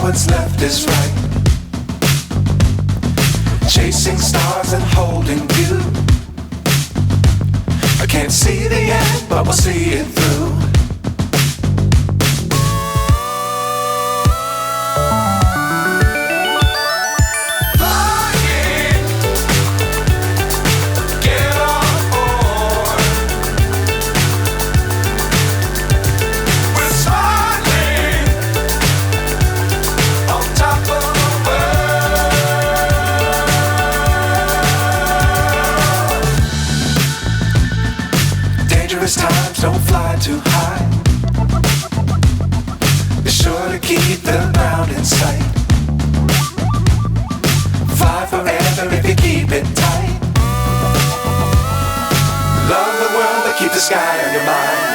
what's left is right. Chasing stars and holding you. I can't see the end, but we'll see it through. Times don't fly too high. Be sure to keep the ground in sight. Fly forever if you keep it tight. Love the world, but keep the sky on your mind.